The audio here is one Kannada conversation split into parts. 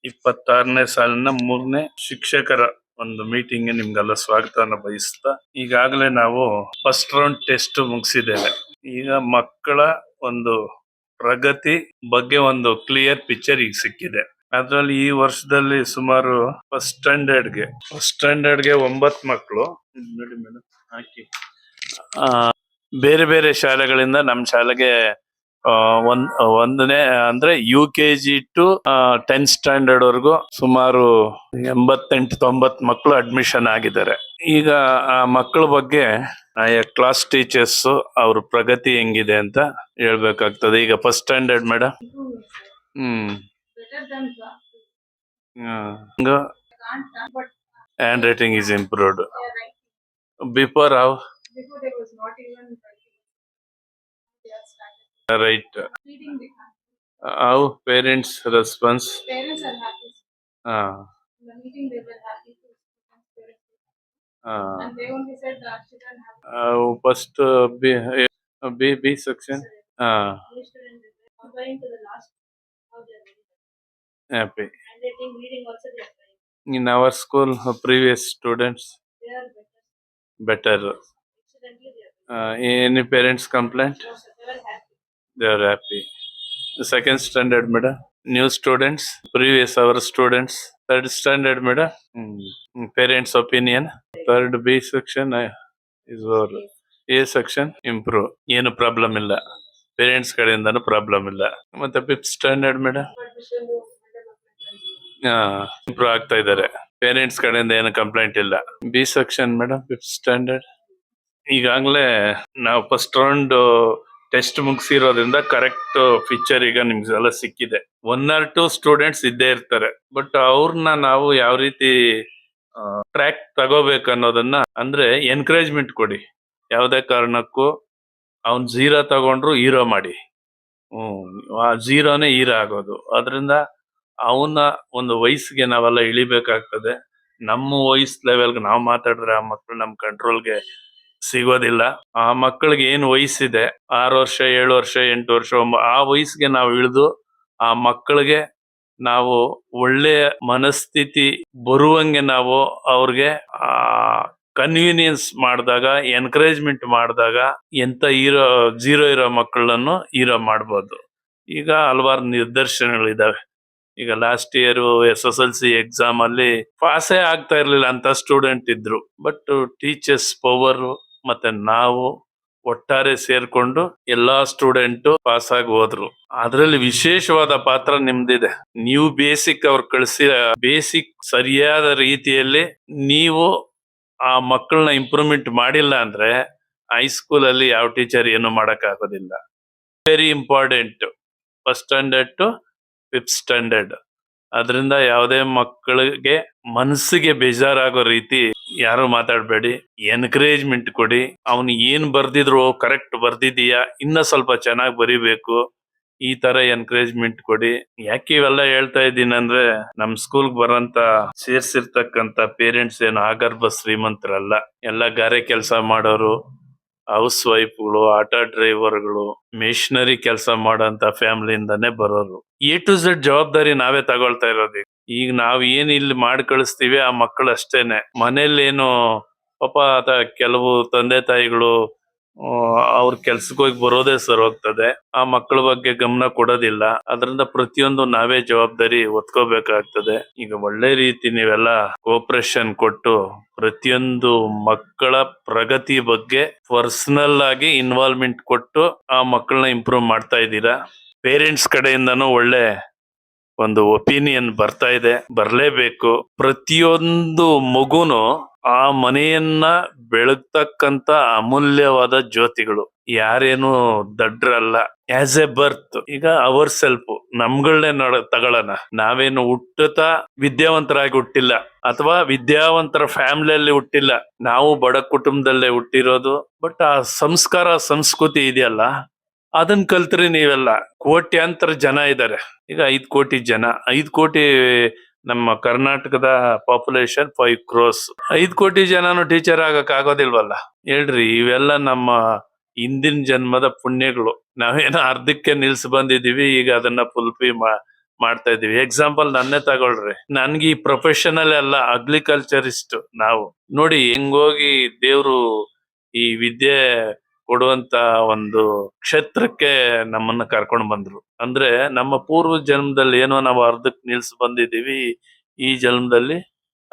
26ನೇ ಸಾಲಿನ 3ನೇ ಶಿಕ್ಷಕರ ಒಂದು ಮೀಟಿಂಗ್ ನಿಮ್ಗೆಲ್ಲ ಸ್ವಾಗತವನ್ನು ಬಯಸ್ತಾ, ಈಗಾಗಲೇ ನಾವು ಫಸ್ಟ್ ರೌಂಡ್ ಟೆಸ್ಟ್ ಮುಗಿಸಿದ್ದೇವೆ. ಈಗ ಮಕ್ಕಳ ಒಂದು ಪ್ರಗತಿ ಬಗ್ಗೆ ಒಂದು ಕ್ಲಿಯರ್ ಪಿಕ್ಚರ್ ಈಗ ಸಿಕ್ಕಿದೆ. ಅದ್ರಲ್ಲಿ ಈ ವರ್ಷದಲ್ಲಿ ಸುಮಾರು ಫಸ್ಟ್ ಸ್ಟ್ಯಾಂಡರ್ಡ್ಗೆ 9 ಮಕ್ಕಳು ನೋಡಿ ಮೇಡಮ್ ಹಾಕಿ ಬೇರೆ ಬೇರೆ ಶಾಲೆಗಳಿಂದ ನಮ್ಮ ಶಾಲೆಗೆ ಒಂದನೇ ಅಂದ್ರೆ UKG ಟು 10th ಸ್ಟ್ಯಾಂಡರ್ಡ್ ವರೆಗೂ ಸುಮಾರು 88-90 ಮಕ್ಕಳು ಅಡ್ಮಿಷನ್ ಆಗಿದ್ದಾರೆ. ಈಗ ಆ ಮಕ್ಕಳ ಬಗ್ಗೆ ಕ್ಲಾಸ್ ಟೀಚರ್ಸ್ ಅವ್ರ ಪ್ರಗತಿ ಹೆಂಗಿದೆ ಅಂತ ಹೇಳ್ಬೇಕಾಗ್ತದೆ. ಈಗ first standard madam hand writing is improved. Before how? Before there was not even Right. reading they can't. How parents response? Parents are happy. In the meeting they were happy to and they only said that children have First B section. students going to the last how they are very Happy. handwriting, reading also they are trying. In our school, previous students They are better. excellently they are Any parents complaint? no, sir, they were happy. They are happy. The second standard, madam. New students, previous our students. Third standard, madam. Parents' opinion. Third B section is over. A section improve. ಏನು ಪ್ರಾಬ್ಲಮ್ ಇಲ್ಲ. ಪೇರೆಂಟ್ಸ್ ಕಡೆಯಿಂದನೂ ಪ್ರಾಬ್ಲಮ್ ಇಲ್ಲ. ಮತ್ತೆ 5th ಸ್ಟ್ಯಾಂಡರ್ಡ್ ಮೇಡಮ್ ಇಂಪ್ರೂವ್ ಆಗ್ತಾ ಇದ್ದಾರೆ. ಪೇರೆಂಟ್ಸ್ ಕಡೆಯಿಂದ ಏನು ಕಂಪ್ಲೇಂಟ್ ಇಲ್ಲ. B section madam 5th standard ಈಗಾಗಲೇ ನಾವು ಫಸ್ಟ್ ರೌಂಡ್ ಟೆಸ್ಟ್ ಮುಗಿಸಿರೋದ್ರಿಂದ ಕರೆಕ್ಟ್ ಪಿಕ್ಚರ್ ಈಗ ನಿಮ್ಗೆಲ್ಲ ಸಿಕ್ಕಿದೆ. 1 or 2 ಸ್ಟೂಡೆಂಟ್ಸ್ ಇದ್ದೇ ಇರ್ತಾರೆ. ಬಟ್ ಅವ್ರನ್ನ ನಾವು ಯಾವ ರೀತಿ ಟ್ರ್ಯಾಕ್ ತಗೋಬೇಕು ಅನ್ನೋದನ್ನ ಅಂದ್ರೆ ಎನ್ಕರೇಜ್ಮೆಂಟ್ ಕೊಡಿ. ಯಾವುದೇ ಕಾರಣಕ್ಕೂ ಅವ್ನ್ 0 ತಗೊಂಡ್ರು ಹೀರೋ ಮಾಡಿ. ಆ 0ನೇ ಹೀರೋ ಆಗೋದು. ಅದರಿಂದ ಅವನ ಒಂದು ವಯಸ್ಸಿಗೆ ನಾವೆಲ್ಲ ಇಳಿಬೇಕಾಗ್ತದೆ. ನಮ್ಮ ವಯಸ್ಸು ಲೆವೆಲ್ಗೆ ನಾವು ಮಾತಾಡಿದ್ರೆ ಆ ಮಕ್ಕಳು ನಮ್ಮ ಕಂಟ್ರೋಲ್ಗೆ ಸಿಗೋದಿಲ್ಲ. ಆ ಮಕ್ಕಳಿಗೆ ಏನು ವಯಸ್ಸಿದೆ 6 ವರ್ಷ 7 ವರ್ಷ 8 ವರ್ಷ ಆ ವಯಸ್ಸಿಗೆ ನಾವು ಇಳಿದು ಆ ಮಕ್ಕಳಿಗೆ ನಾವು ಒಳ್ಳೆಯ ಮನಸ್ಥಿತಿ ಬರುವಂಗೆ ನಾವು ಅವ್ರಿಗೆ ಕನ್ವೀನಿಯನ್ಸ್ ಮಾಡಿದಾಗ, ಎನ್ಕರೇಜ್ಮೆಂಟ್ ಮಾಡಿದಾಗ ಎಂತ 0 ಇರೋ ಮಕ್ಕಳನ್ನು ಹೀರೋ ಮಾಡ್ಬೋದು. ಈಗ ಹಲವಾರು ನಿದರ್ಶನಗಳಿದಾವೆ. ಈಗ ಲಾಸ್ಟ್ ಇಯರ್ SSLC ಎಕ್ಸಾಮ್ ಅಲ್ಲಿ ಪಾಸೇ ಆಗ್ತಾ ಇರ್ಲಿಲ್ಲ ಅಂತ ಸ್ಟೂಡೆಂಟ್ ಇದ್ರು. ಬಟ್ ಟೀಚರ್ಸ್ ಪವರ್ ಮತ್ತೆ ನಾವು ಒಟ್ಟಾರೆ ಸೇರ್ಕೊಂಡು ಎಲ್ಲಾ ಸ್ಟೂಡೆಂಟ್ ಪಾಸ್ ಆಗಿ ಹೋದ್ರು. ಅದ್ರಲ್ಲಿ ವಿಶೇಷವಾದ ಪಾತ್ರ ನಿಮ್ದಿದೆ. ನೀವು ಬೇಸಿಕ್ ಅವ್ರು ಕಳಿಸಿ ಬೇಸಿಕ್ ಸರಿಯಾದ ರೀತಿಯಲ್ಲಿ ನೀವು ಆ ಮಕ್ಕಳನ್ನ ಇಂಪ್ರೂವ್ಮೆಂಟ್ ಮಾಡಿಲ್ಲ ಅಂದ್ರೆ ಹೈಸ್ಕೂಲ್ ಅಲ್ಲಿ ಯಾವ ಟೀಚರ್ ಏನು ಮಾಡಕ್ ಆಗೋದಿಲ್ಲ. Very important first standard to 5th standard. ಅದರಿಂದ ಯಾವುದೇ ಮಕ್ಕಳಿಗೆ ಮನಸ್ಸಿಗೆ ಬೇಜಾರಾಗೋ ರೀತಿ ಯಾರು ಮಾತಾಡಬೇಡಿ. ಎನ್ಕರೇಜ್ಮೆಂಟ್ ಕೊಡಿ. ಅವನು ಏನ್ ಬರ್ದಿದ್ರು ಕರೆಕ್ಟ್ ಬರ್ದಿದೀಯಾ, ಇನ್ನ ಸ್ವಲ್ಪ ಚೆನ್ನಾಗಿ ಬರಿಬೇಕು, ಈ ತರ ಎನ್ಕರೇಜ್ಮೆಂಟ್ ಕೊಡಿ. ಯಾಕೆ ಇವೆಲ್ಲ ಹೇಳ್ತಾ ಇದ್ದೀನಿ ಅಂದ್ರೆ ನಮ್ ಸ್ಕೂಲ್ ಬರೋಂತ ಸೇರ್ಸಿರ್ತಕ್ಕಂತ ಪೇರೆಂಟ್ಸ್ ಏನು ಆಗರ್ಭ ಶ್ರೀಮಂತರಲ್ಲ. ಎಲ್ಲ ಗಾರೆ ಕೆಲಸ ಮಾಡೋರು, ಹೌಸ್ ವೈಫ್ಗಳು, ಆಟೋ ಡ್ರೈವರ್ಗಳು, ಮಿಷನರಿ ಕೆಲಸ ಮಾಡೋಂತ ಫ್ಯಾಮಿಲಿಯಿಂದಾನೇ ಬರೋರು. A to Z ಜವಾಬ್ದಾರಿ ನಾವೇ ತಗೊಳ್ತಾ ಇರೋದು. ಈಗ ನಾವ್ ಏನ್ ಇಲ್ಲಿ ಮಾಡಿ ಕಳಿಸ್ತೀವಿ ಆ ಮಕ್ಕಳು ಅಷ್ಟೇನೆ. ಮನೇಲಿ ಏನು ಪಾಪ ಕೆಲವು ತಂದೆ ತಾಯಿಗಳು ಅವ್ರ ಕೆಲ್ಸಕ್ಕೆ ಹೋಗಿ ಬರೋದೇ ಸರ್ ಹೋಗ್ತದೆ. ಆ ಮಕ್ಕಳ ಬಗ್ಗೆ ಗಮನ ಕೊಡೋದಿಲ್ಲ. ಅದರಿಂದ ಪ್ರತಿಯೊಂದು ನಾವೇ ಜವಾಬ್ದಾರಿ ಹೊತ್ಕೋಬೇಕಾಗ್ತದೆ. ಈಗ ಒಳ್ಳೆ ರೀತಿ ನೀವೆಲ್ಲ ಕೋಪರೇಷನ್ ಕೊಟ್ಟು ಪ್ರತಿಯೊಂದು ಮಕ್ಕಳ ಪ್ರಗತಿ ಬಗ್ಗೆ ಪರ್ಸನಲ್ ಆಗಿ ಇನ್ವಾಲ್ವ್ಮೆಂಟ್ ಕೊಟ್ಟು ಆ ಮಕ್ಕಳನ್ನ ಇಂಪ್ರೂವ್ ಮಾಡ್ತಾ ಇದ್ದೀರಾ. ಪೇರೆಂಟ್ಸ್ ಕಡೆಯಿಂದನೂ ಒಳ್ಳೆ ಒಂದು ಒಪಿನಿಯನ್ ಬರ್ತಾ ಇದೆ, ಬರ್ಲೇಬೇಕು. ಪ್ರತಿಯೊಂದು ಮಗುನು ಆ ಮನೆಯನ್ನ ಬೆಳಗ್ತಕ್ಕಂತ ಅಮೂಲ್ಯವಾದ ಜ್ಯೋತಿಗಳು. ಯಾರೇನು ದಡ್ರಲ್ಲ. ಆಸ್ ಎ ಬರ್ತ್ ಈಗ ಅವರ್ ಸೆಲ್ಫ್ ನಮ್ಗಳನ್ನೇ ತಗೊಳ್ಳೋಣ. ನಾವೇನು ಹುಟ್ಟುತ್ತಾ ವಿದ್ಯಾವಂತರಾಗಿ ಹುಟ್ಟಿಲ್ಲ ಅಥವಾ ವಿದ್ಯಾವಂತರ ಫ್ಯಾಮಿಲಿಯಲ್ಲಿ ಹುಟ್ಟಿಲ್ಲ. ನಾವು ಬಡ ಕುಟುಂಬದಲ್ಲೇ ಹುಟ್ಟಿರೋದು. ಬಟ್ ಆ ಸಂಸ್ಕಾರ ಸಂಸ್ಕೃತಿ ಇದೆಯಲ್ಲ ಅದನ್ನ ಕಲ್ತ್ರಿ ನೀವೆಲ್ಲ. ಕೋಟ್ಯಾಂತರ ಜನ ಇದ್ದಾರೆ. ಈಗ 5 ಕೋಟಿ ಜನ, 5 ಕೋಟಿ ನಮ್ಮ ಕರ್ನಾಟಕದ ಪಾಪ್ಯುಲೇಷನ್ 5 crores. 5 ಕೋಟಿ ಜನನು ಟೀಚರ್ ಆಗಕ್ ಆಗೋದಿಲ್ವಲ್ಲ ಹೇಳ್ರಿ. ಇವೆಲ್ಲ ನಮ್ಮ ಹಿಂದಿನ ಜನ್ಮದ ಪುಣ್ಯಗಳು. ನಾವೇನೋ ಅರ್ಧಕ್ಕೆ ನಿಲ್ಸಿ ಬಂದಿದೀವಿ. ಈಗ ಅದನ್ನ ಮಾಡ್ತಾ ಇದೀವಿ. ಎಕ್ಸಾಂಪಲ್ ನನ್ನೇ ತಗೊಳ್ರಿ, ನನ್ಗೆ ಈ ಪ್ರೊಫೆಷನಲ್ ಅಲ್ಲ, ಅಗ್ರಿಕಲ್ಚರಿಸ್ಟ್. ನಾವು ನೋಡಿ ಹೆಂಗೋಗಿ ದೇವ್ರು ಈ ವಿದ್ಯೆ ಕೊಡುವಂತ ಒಂದು ಕ್ಷೇತ್ರಕ್ಕೆ ನಮ್ಮನ್ನ ಕರ್ಕೊಂಡು ಬಂದ್ರು. ಅಂದ್ರೆ ನಮ್ಮ ಪೂರ್ವ ಜನ್ಮದಲ್ಲಿ ಏನೋ ನಾವು ಅರ್ಧಕ್ ನಿಲ್ಸ್ ಬಂದಿದೀವಿ, ಈ ಜನ್ಮದಲ್ಲಿ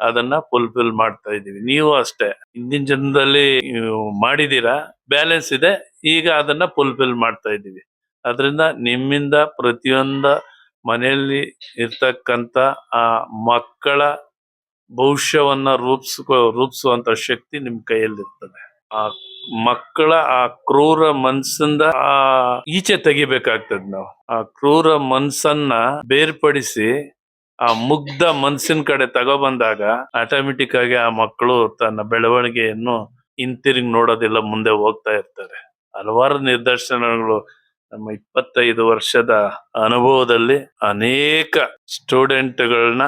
ಅದನ್ನ ಫುಲ್ಫಿಲ್ ಮಾಡ್ತಾ ಇದೀವಿ. ನೀವು ಅಷ್ಟೇ ಹಿಂದಿನ ಜನ್ಮದಲ್ಲಿ ನೀವು ಮಾಡಿದೀರಾ, ಬ್ಯಾಲೆನ್ಸ್ ಇದೆ, ಈಗ ಅದನ್ನ ಫುಲ್ಫಿಲ್ ಮಾಡ್ತಾ ಇದೀವಿ. ಅದರಿಂದ ನಿಮ್ಮಿಂದ ಪ್ರತಿಯೊಂದ ಮನೆಯಲ್ಲಿ ಇರ್ತಕ್ಕಂತ ಆ ಮಕ್ಕಳ ಭವಿಷ್ಯವನ್ನ ರೂಪಿಸುವಂತ ಶಕ್ತಿ ನಿಮ್ ಕೈಯಲ್ಲಿರ್ತದೆ. ಆ ಮಕ್ಕಳ ಆ ಕ್ರೂರ ಮನ್ಸಿಂದ ಈಚೆ ತೆಗಿಬೇಕಾಗ್ತದೆ. ನಾವು ಆ ಕ್ರೂರ ಮನ್ಸನ್ನ ಬೇರ್ಪಡಿಸಿ ಆ ಮುಗ್ಧ ಮನ್ಸಿನ ಕಡೆ ತಗೊಬಂದಾಗ ಆಟೋಮೆಟಿಕ್ ಆಗಿ ಆ ಮಕ್ಕಳು ತನ್ನ ಬೆಳವಣಿಗೆಯನ್ನು ಹಿಂತಿರುಗಿ ನೋಡೋದಿಲ್ಲ, ಮುಂದೆ ಹೋಗ್ತಾ ಇರ್ತಾರೆ. ಹಲವಾರು ನಿದರ್ಶನಗಳು ನಮ್ಮ 25 ವರ್ಷದ ಅನುಭವದಲ್ಲಿ ಅನೇಕ ಸ್ಟೂಡೆಂಟ್ಗಳನ್ನ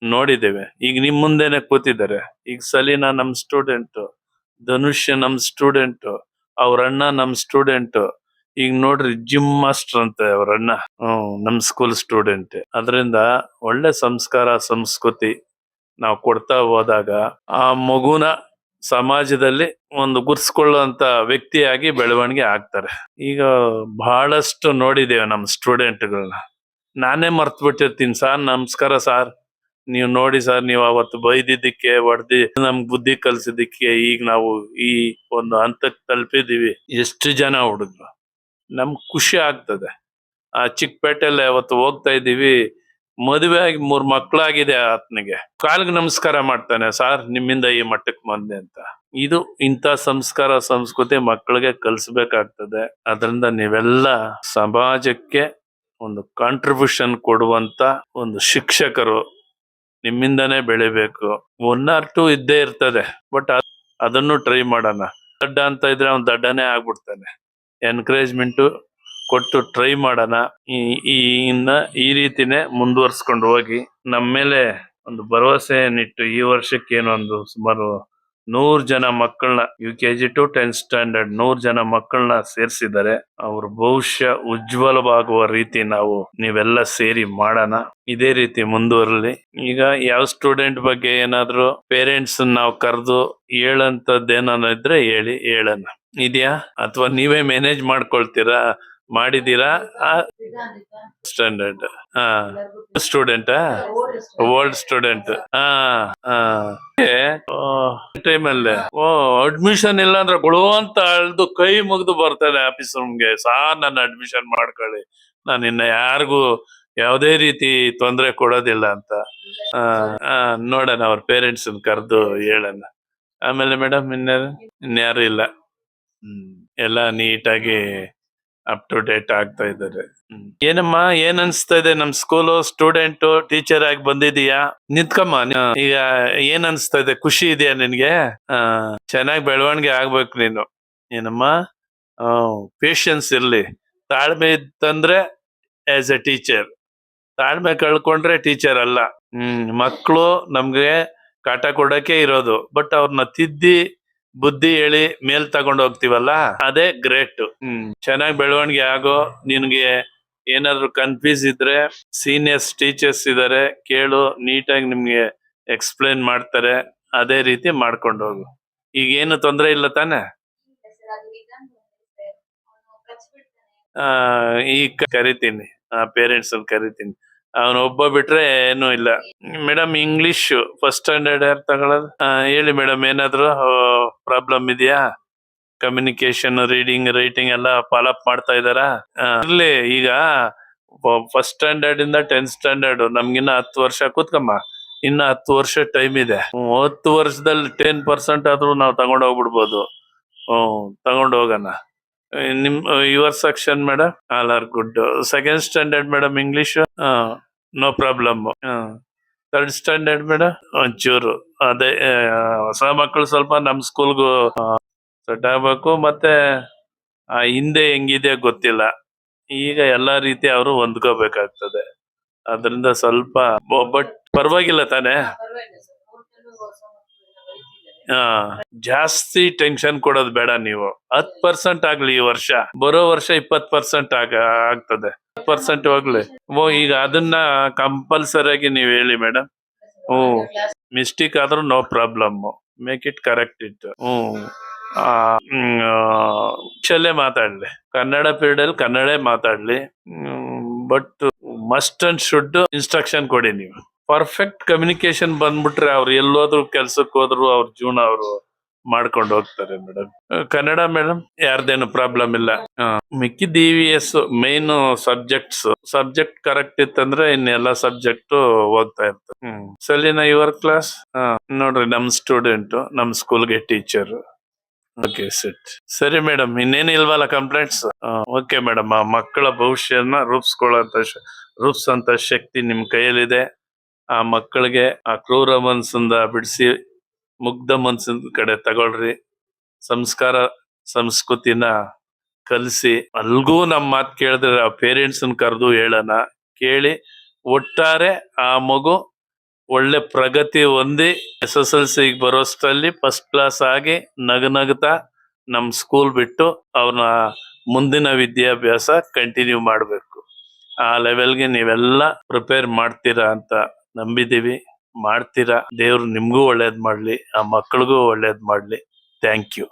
ನೋಡಿದ್ದೇವೆ. ಈಗ ನಿಮ್ ಮುಂದೆನೆ ಕೂತಿದ್ದಾರೆ. ಈಗ ಸಲೀನಾ ನಮ್ ಸ್ಟೂಡೆಂಟ್, ಧನುಷ್ ನಮ್ ಸ್ಟೂಡೆಂಟ್, ಅವ್ರ ಅಣ್ಣ ನಮ್ ಸ್ಟೂಡೆಂಟ್. ಈಗ ನೋಡ್ರಿ ಜಿಮ್ ಮಾಸ್ಟರ್ ಅಂತೆ ಅವ್ರ ಅಣ್ಣ, ನಮ್ ಸ್ಕೂಲ್ ಸ್ಟೂಡೆಂಟ್. ಅದರಿಂದ ಒಳ್ಳೆ ಸಂಸ್ಕಾರ ಸಂಸ್ಕೃತಿ ನಾವು ಕೊಡ್ತಾ ಹೋದಾಗ ಆ ಮಗುನ ಸಮಾಜದಲ್ಲಿ ಒಂದು ಗುರ್ಸ್ಕೊಳ್ಳುವಂತ ವ್ಯಕ್ತಿಯಾಗಿ ಬೆಳವಣಿಗೆ ಆಗ್ತಾರೆ. ಈಗ ಬಹಳಷ್ಟು ನೋಡಿದ್ದೇವೆ ನಮ್ ಸ್ಟೂಡೆಂಟ್ಗಳನ್ನ. ನಾನೇ ಮರ್ತ್ ಬಿಟ್ಟಿರ್ತೀನಿ, ಸಾರ್ ನಮಸ್ಕಾರ ಸಾರ್, ನೀವು ನೋಡಿ ಸರ್, ನೀವು ಅವತ್ತು ಬೈದಿದ್ದಕ್ಕೆ ಹೊಡೆದಿ ನಮ್ಗ್ ಬುದ್ಧಿ ಕಲ್ಸಿದ್ದಕ್ಕೆ ಈಗ ನಾವು ಈ ಒಂದು ಹಂತಕ್ಕೆ ತಲುಪಿದೀವಿ. ಎಷ್ಟು ಜನ ಹುಡುಗ್ರು, ನಮ್ಗ್ ಖುಷಿ ಆಗ್ತದೆ. ಆ ಚಿಕ್ಕಪೇಟೆಯಲ್ಲಿ ಅವತ್ತು ಹೋಗ್ತಾ ಇದ್ದೀವಿ, ಮದುವೆ ಆಗಿ 3 ಮಕ್ಳಾಗಿದೆ ಆತನಿಗೆ. ಕಾಲ್ಗೆ ನಮಸ್ಕಾರ ಮಾಡ್ತಾನೆ, ಸಾರ್ ನಿಮ್ಮಿಂದ ಈ ಮಟ್ಟಕ್ಕೆ ಬಂದೆ ಅಂತ. ಇದು ಇಂಥ ಸಂಸ್ಕಾರ ಸಂಸ್ಕೃತಿ ಮಕ್ಕಳಿಗೆ ಕಲಿಸ್ಬೇಕಾಗ್ತದೆ. ಅದರಿಂದ ನೀವೆಲ್ಲ ಸಮಾಜಕ್ಕೆ ಒಂದು ಕಾಂಟ್ರಿಬ್ಯೂಷನ್ ಕೊಡುವಂತ ಒಂದು ಶಿಕ್ಷಕರು. ನಿಮ್ಮಿಂದಾನೇ ಬೆಳಿಬೇಕು. 1 or 2 ಇದ್ದೇ ಇರ್ತದೆ, ಬಟ್ ಅದನ್ನು ಟ್ರೈ ಮಾಡೋಣ. ದಡ್ಡ ಅಂತ ಇದ್ರೆ ಅವ್ನು ದಡ್ಡನೇ ಆಗ್ಬಿಡ್ತಾನೆ. ಎನ್ಕರೇಜ್ಮೆಂಟ್ ಕೊಟ್ಟು ಟ್ರೈ ಮಾಡೋಣ. ಇನ್ನ ಈ ರೀತಿನೇ ಮುಂದುವರ್ಸ್ಕೊಂಡು ಹೋಗಿ ನಮ್ಮ ಮೇಲೆ ಒಂದು ಭರವಸೆಯನ್ನಿಟ್ಟು ಈ ವರ್ಷಕ್ಕೆ ಏನೊಂದು ಸುಮಾರು 100 ಜನ ಮಕ್ಕಳನ್ನ UKG to 10th ಸ್ಟ್ಯಾಂಡರ್ಡ್ 100 ಜನ ಮಕ್ಕಳನ್ನ ಸೇರಿಸಿದ್ದಾರೆ. ಅವ್ರ ಭವಿಷ್ಯ ಉಜ್ವಲವಾಗುವ ರೀತಿ ನಾವು ನೀವೆಲ್ಲ ಸೇರಿ ಮಾಡೋಣ. ಇದೇ ರೀತಿ ಮುಂದುವರಲಿ. ಈಗ ಯಾವ ಸ್ಟೂಡೆಂಟ್ ಬಗ್ಗೆ ಏನಾದ್ರು ಪೇರೆಂಟ್ಸ್ ನಾವು ಕರೆದು ಹೇಳಂತದ್ದು ಏನಾದ್ರು ಇದ್ರೆ ಹೇಳೋಣ. ಇದೆಯಾ ಅಥವಾ ನೀವೇ ಮ್ಯಾನೇಜ್ ಮಾಡ್ಕೊಳ್ತೀರಾ, ಮಾಡಿದೀರಾ? Standard student, old student. ಟೈಮಲ್ಲಿ ಅಡ್ಮಿಷನ್ ಇಲ್ಲ ಅಂದ್ರೆ ಗುಳು ಅಂತ ಅಳ್ದು ಕೈ ಮುಗ್ದು ಬರ್ತಾನೆ ಆಫೀಸ್ ರೂಮ್ಗೆ, ಸಾರ್ ನನ್ನ ಅಡ್ಮಿಷನ್ ಮಾಡ್ಕೊಳ್ಳಿ, ನಾನು ಇನ್ನ ಯಾರಿಗೂ ಯಾವುದೇ ರೀತಿ ತೊಂದರೆ ಕೊಡೋದಿಲ್ಲ ಅಂತ. ನೋಡೋಣ, ಅವ್ರ ಪೇರೆಂಟ್ಸ್ ಕರೆದು ಹೇಳೋಣ. ಆಮೇಲೆ ಮೇಡಮ್ ಇನ್ಯಾರು ಇಲ್ಲ. ಎಲ್ಲ ನೀಟಾಗಿ ಅಪ್ ಟು ಡೇಟ್ ಆಗ್ತಾ ಇದ್ದಾರೆ. ಏನಮ್ಮ, ಏನ್ ಅನ್ಸ್ತಾ ಇದೆ? ನಮ್ ಸ್ಕೂಲು ಸ್ಟೂಡೆಂಟ್ ಟೀಚರ್ ಆಗಿ ಬಂದಿದೀಯಾ? ನಿಂತ್ಕಮ್ಮ. ಈಗ ಏನ್ ಅನ್ಸ್ತಾ ಇದೆ? ಖುಷಿ ಇದೆಯಾ ನಿನ್ಗೆ? ಚೆನ್ನಾಗಿ ಬೆಳವಣಿಗೆ ಆಗ್ಬೇಕು ನೀನು. ಏನಮ್ಮ, ಪೇಶನ್ಸ್ ಇರ್ಲಿ, ತಾಳ್ಮೆ ಇತ್ತಂದ್ರೆ ಆಸ್ ಎ ಟೀಚರ್. ತಾಳ್ಮೆ ಕಳ್ಕೊಂಡ್ರೆ ಟೀಚರ್ ಅಲ್ಲ. ಮಕ್ಕಳು ನಮ್ಗೆ ಕಾಟ ಕೊಡಕ್ಕೆ ಇರೋದು, ಬಟ್ ಅವ್ರನ್ನ ತಿದ್ದಿ ಬುದ್ಧಿ ಹೇಳಿ ಮೇಲ್ ತಗೊಂಡ್ ಹೋಗ್ತಿವಲ್ಲ, ಅದೇ ಗ್ರೇಟ್. ಚೆನ್ನಾಗಿ ಬೆಳವಣಿಗೆ ಆಗೋ. ನಿನ್ಗೆ ಏನಾದ್ರು ಕನ್ಫ್ಯೂಸ್ ಇದ್ರೆ ಸೀನಿಯರ್ಸ್ ಟೀಚರ್ಸ್ ಇದಾರೆ, ಕೇಳು, ನೀಟಾಗಿ ನಿಮ್ಗೆ ಎಕ್ಸ್ಪ್ಲೇನ್ ಮಾಡ್ತಾರೆ. ಅದೇ ರೀತಿ ಮಾಡ್ಕೊಂಡು ಹೋಗು. ಈಗ ಏನು ತೊಂದರೆ ಇಲ್ಲ ತಾನೆ? ಈಗ ಕರಿತೀನಿ, ಪೇರೆಂಟ್ಸ್ ಕರಿತೀನಿ. ಅವನ ಒಬ್ಬ ಬಿಟ್ರೆ ಏನು ಇಲ್ಲ. ಮೇಡಮ್, ಇಂಗ್ಲಿಷ್ ಫಸ್ಟ್ ಸ್ಟ್ಯಾಂಡರ್ಡ್ ಯಾರು ತಗೊಳ್ಳೋದು? ಹೇಳಿ ಮೇಡಮ್, ಏನಾದ್ರು ಪ್ರಾಬ್ಲಮ್ ಇದೆಯಾ? ಕಮ್ಯುನಿಕೇಶನ್, ರೀಡಿಂಗ್, ರೈಟಿಂಗ್ ಎಲ್ಲ ಫಾಲೋ ಅಪ್ ಮಾಡ್ತಾ ಇದಾರಾ? ಇರ್ಲಿ. ಈಗ ಫಸ್ಟ್ ಸ್ಟ್ಯಾಂಡರ್ಡ್ ಇಂದ 10th ಸ್ಟ್ಯಾಂಡರ್ಡ್ ನಮ್ಗಿನ್ನ 10 ವರ್ಷ. ಕೂತ್ಕಮ್ಮ, ಇನ್ನ 10 ವರ್ಷ ಟೈಮ್ ಇದೆ. 10 ವರ್ಷದಲ್ಲಿ 10% ಆದ್ರೂ ನಾವು ತಗೊಂಡ್ ಹೋಗ್ಬಿಡ್ಬೋದು. ತಗೊಂಡ್ ಹೋಗೋಣ. ನಿಮ್ your section madam, all are good. Second standard madam English, no problem. 3rd standard madam ಒಂಚೂರು ಅದೇ ಹೊಸ ಮಕ್ಕಳು ಸ್ವಲ್ಪ ನಮ್ ಸ್ಕೂಲ್ಗೂ ಸೆಟ್ ಆಗ್ಬೇಕು. ಮತ್ತೆ ಹಿಂದೆ ಹೆಂಗಿದೆ ಗೊತ್ತಿಲ್ಲ, ಈಗ ಎಲ್ಲಾ ರೀತಿ ಅವರು ಹೊಂದ್ಕೋಬೇಕಾಗ್ತದೆ. ಅದರಿಂದ ಸ್ವಲ್ಪ ಬಟ್ ಪರವಾಗಿಲ್ಲ ತಾನೆ? ಜಾಸ್ತಿ ಟೆನ್ಷನ್ ಕೊಡೋದು ಬೇಡ ನೀವು. 10% ಆಗ್ಲಿ ಈ ವರ್ಷ, ಬರೋ ವರ್ಷ 20% ಆಗ್ತದೆ. 100% ಹೋಗ್ಲಿ. ಈಗ ಅದನ್ನ ಕಂಪಲ್ಸರಿ ಆಗಿ ನೀವ್ ಹೇಳಿ ಮೇಡಮ್. ಮಿಸ್ಟೇಕ್ ಆದ್ರೂ no problem, make it correct it. ಇಂಗ್ಲೀಷಲ್ಲೇ ಮಾತಾಡ್ಲಿ, ಕನ್ನಡ ಪೀರಿಯಡ್ ಅಲ್ಲಿ ಕನ್ನಡ ಮಾತಾಡ್ಲಿ. But must and should instruction ಕೊಡಿ ನೀವು. ಪರ್ಫೆಕ್ಟ್ ಕಮ್ಯುನಿಕೇಶನ್ ಬಂದ್ಬಿಟ್ರೆ ಅವ್ರು ಎಲ್ಲೋದ್ರು ಕೆಲ್ಸಕ್ಕೆ ಹೋದ್ರು ಅವ್ರ ಜೀವನ ಅವರು ಮಾಡ್ಕೊಂಡು ಹೋಗ್ತಾರೆ ಮೇಡಮ್. ಕನ್ನಡ ಮೇಡಮ್ ಯಾರ್ದೇನು ಪ್ರಾಬ್ಲಮ್ ಇಲ್ಲ. ಮಿಕ್ಕಿದ EVS ಮೇನ್ ಸಬ್ಜೆಕ್ಟ್ ಕರೆಕ್ಟ್ ಇತ್ತಂದ್ರೆ ಇನ್ನೆಲ್ಲ ಸಬ್ಜೆಕ್ಟ್ ಹೋಗ್ತಾ ಇರ್ತದೆ. ಸಲಿನಾ ಯುವರ್ ಕ್ಲಾಸ್ ನೋಡ್ರಿ, ನಮ್ ಸ್ಟೂಡೆಂಟ್ ನಮ್ ಸ್ಕೂಲ್ಗೆ ಟೀಚರ್. Okay set. ಸರಿ ಮೇಡಮ್, ಇನ್ನೇನು ಇಲ್ವಲ್ಲ ಕಂಪ್ಲೇಂಟ್ಸ್? ಓಕೆ ಮೇಡಮ್, ಆ ಮಕ್ಕಳ ಭವಿಷ್ಯನ ರೂಪಿಸಂತ ಶಕ್ತಿ ನಿಮ್ ಕೈಯಲ್ಲಿದೆ. ಆ ಮಕ್ಕಳಿಗೆ ಆ ಕ್ರೂರ ಮನ್ಸಿಂದ ಬಿಡಿಸಿ ಮುಗ್ಧ ಮನ್ಸಿನ ಕಡೆ ತಗೊಳ್ರಿ. ಸಂಸ್ಕಾರ ಸಂಸ್ಕೃತಿನ ಕಲಿಸಿ. ಅಲ್ಗೂ ನಮ್ ಮಾತ್ ಕೇಳಿದ್ರೆ ಆ ಪೇರೆಂಟ್ಸ್ ಕರೆದು ಹೇಳೋಣ. ಕೇಳಿ ಒಟ್ಟಾರೆ ಆ ಮಗು ಒಳ್ಳೆ ಪ್ರಗತಿ ಹೊಂದಿ SSLC ಬರೋಷ್ಟರಲ್ಲಿ ಫಸ್ಟ್ ಕ್ಲಾಸ್ ಆಗಿ ನಗನಗ್ತಾ ನಮ್ ಸ್ಕೂಲ್ ಬಿಟ್ಟು ಅವ್ರನ್ನ ಮುಂದಿನ ವಿದ್ಯಾಭ್ಯಾಸ ಕಂಟಿನ್ಯೂ ಮಾಡ್ಬೇಕು. ಆ ಲೆವೆಲ್ಗೆ ನೀವೆಲ್ಲ ಪ್ರಿಪೇರ್ ಮಾಡ್ತೀರಾ ಅಂತ ನಂಬಿದೀವಿ. ಮಾಡ್ತೀರಾ. ದೇವ್ರು ನಿಮ್ಗೂ ಒಳ್ಳೇದ್ ಮಾಡ್ಲಿ, ಆ ಮಕ್ಕಳಿಗೂ ಒಳ್ಳೇದ್ ಮಾಡ್ಲಿ. Thank you.